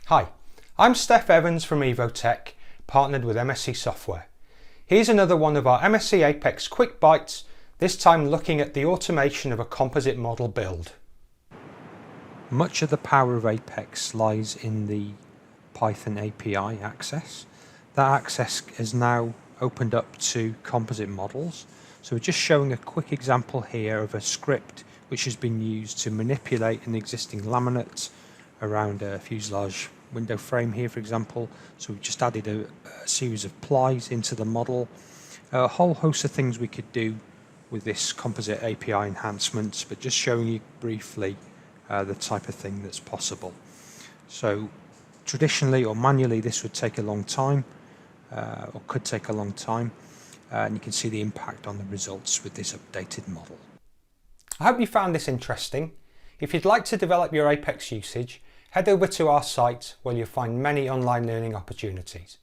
Hi, I'm Steph Evans from Evotech, partnered with MSC Software. Here's another one of our MSC Apex quick bites, this time looking at the automation of a composite model build. Much of the power of Apex lies in the Python API access. That access is now opened up to composite models. So we're just showing a quick example here of a script which has been used to manipulate an existing laminate around a fuselage window frame here, for example. So we've just added a series of plies into the model. A whole host of things we could do with this composite API enhancements, but just showing you briefly the type of thing that's possible. So traditionally or manually this would take a long time, or could take a long time, and you can see the impact on the results with this updated model. I hope you found this interesting. If you'd like to develop your Apex usage, head over to our site where you'll find many online learning opportunities.